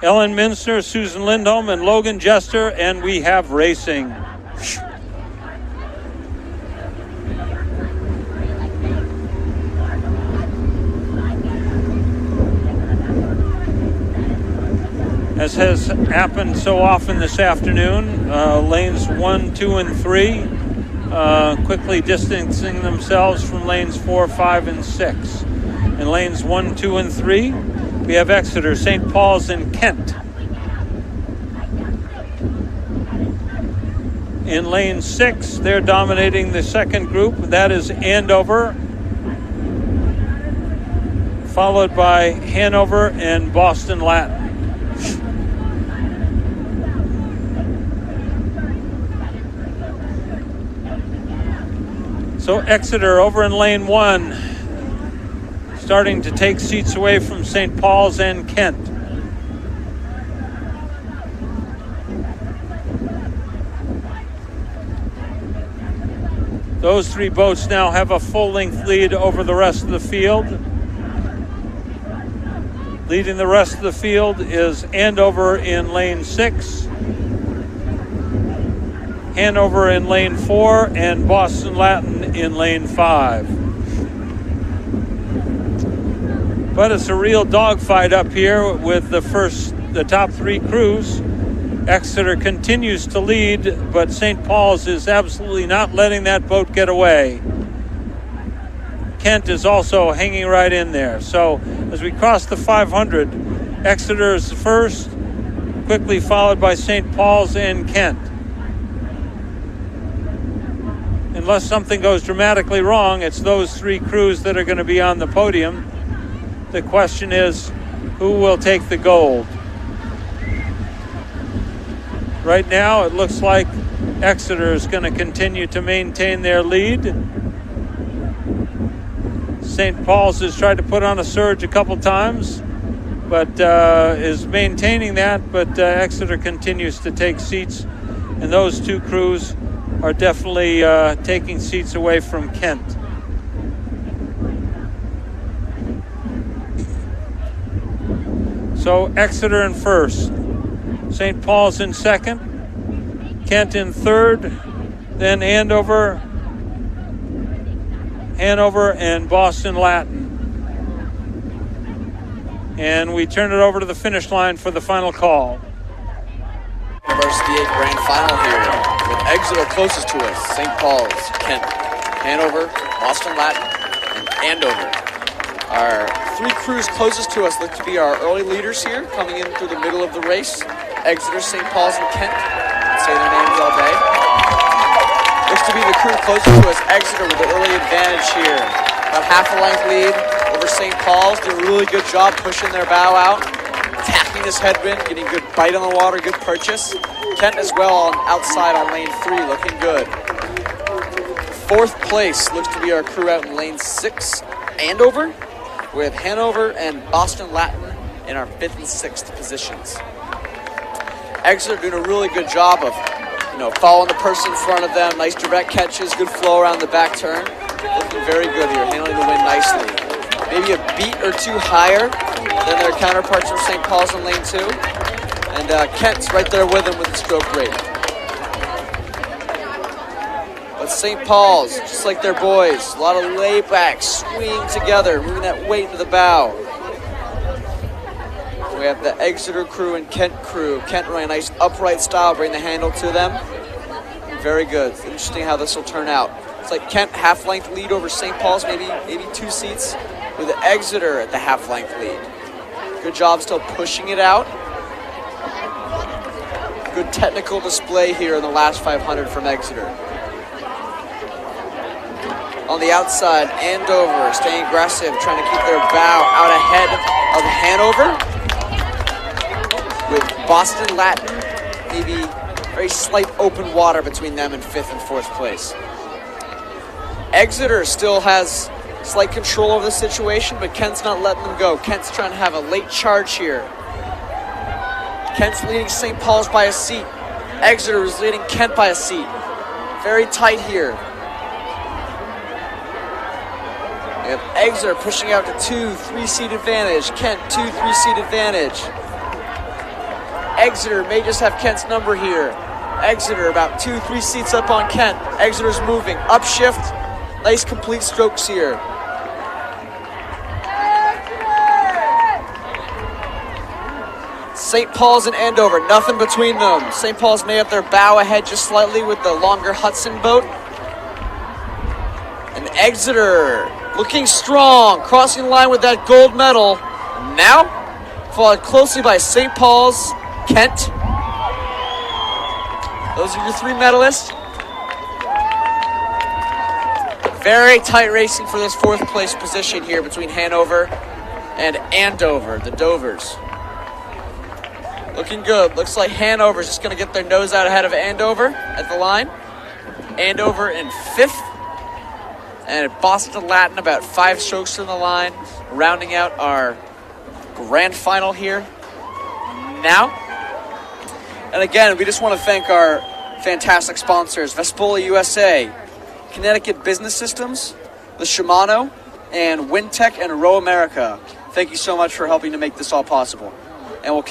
Ellen Minster, Susan Lindholm, and Logan Jester, and we have racing. As has happened so often this afternoon, lanes 1, 2, and 3 quickly distancing themselves from lanes 4, 5, and 6. In lanes 1, 2, and 3, we have Exeter, St. Paul's, and Kent. In lane 6, they're dominating the second group. That is Andover, followed by Hanover and Boston Latin. So Exeter over in lane 1, starting to take seats away from St. Paul's and Kent. Those three boats now have a full-length lead over the rest of the field. Leading the rest of the field is Andover in lane 6, Hanover in lane 4, and Boston Latin in lane 5. But it's a real dogfight up here with the top three crews. Exeter continues to lead, but St. Paul's is absolutely not letting that boat get away. Kent is also hanging right in there. So as we cross the 500, Exeter is first, quickly followed by St. Paul's and Kent. Unless something goes dramatically wrong, it's those three crews that are going to be on the podium. The question is, who will take the gold? Right now, it looks like Exeter is going to continue to maintain their lead. St. Paul's has tried to put on a surge a couple times, but is maintaining that, but Exeter continues to take seats, and those two crews are definitely taking seats away from Kent. So Exeter in first, St. Paul's in second, Kent in third, then Andover, Hanover, and Boston Latin. And we turn it over to the finish line for the final call. University 8 grand final here with Exeter closest to us, St. Paul's, Kent, Hanover, Boston Latin, and Andover. Our three crews closest to us look to be our early leaders here, coming in through the middle of the race. Exeter, St. Paul's, and Kent. Say their names all day. Looks to be the crew closest to us, Exeter, with the early advantage here. About half a length lead over St. Paul's. Did a really good job pushing their bow out, attacking this headwind, getting a good bite on the water, good purchase. Kent as well on outside on lane 3, looking good. Fourth place looks to be our crew out in lane 6, Andover, with Hanover and Boston Latin in our 5th and 6th positions. Exeter doing a really good job of, following the person in front of them. Nice direct catches, good flow around the back turn. Looking very good here, handling the wind nicely. Maybe a beat or two higher than their counterparts from St. Paul's in lane 2. And Kent's right there with him with the stroke rate. But St. Paul's, just like their boys, a lot of layback, swinging together, moving that weight into the bow. We have the Exeter crew and Kent crew. Kent running a nice upright style, bring the handle to them. Very good. It's interesting how this will turn out. It's like Kent half-length lead over St. Paul's, maybe 2 seats, with Exeter at the half-length lead. Good job still pushing it out. Good technical display here in the last 500 from Exeter. On the outside, Andover staying aggressive, trying to keep their bow out ahead of Hanover. With Boston Latin, maybe very slight open water between them and 5th and 4th place. Exeter still has slight control over the situation, but Kent's not letting them go. Kent's trying to have a late charge here. Kent's leading St. Paul's by a seat. Exeter is leading Kent by a seat. Very tight here. We have Exeter pushing out to 2-3 seat advantage. Kent 2-3 seat advantage. Exeter may just have Kent's number here. Exeter about 2-3 seats up on Kent. Exeter's moving. Upshift. Nice complete strokes here. St. Paul's and Andover, nothing between them. St. Paul's may have their bow ahead just slightly with the longer Hudson boat. And Exeter looking strong, crossing the line with that gold medal. Now, followed closely by St. Paul's, Kent. Those are your 3 medalists. Very tight racing for this 4th place position here between Hanover and Andover, the Dovers. Looking good. Looks like Hanover's just going to get their nose out ahead of Andover at the line. Andover in 5th. And Boston Latin about 5 strokes from the line, rounding out our grand final here now. And again, we just want to thank our fantastic sponsors, Vespola USA, Connecticut Business Systems, the Shimano, and Wintech and Row America. Thank you so much for helping to make this all possible. And we'll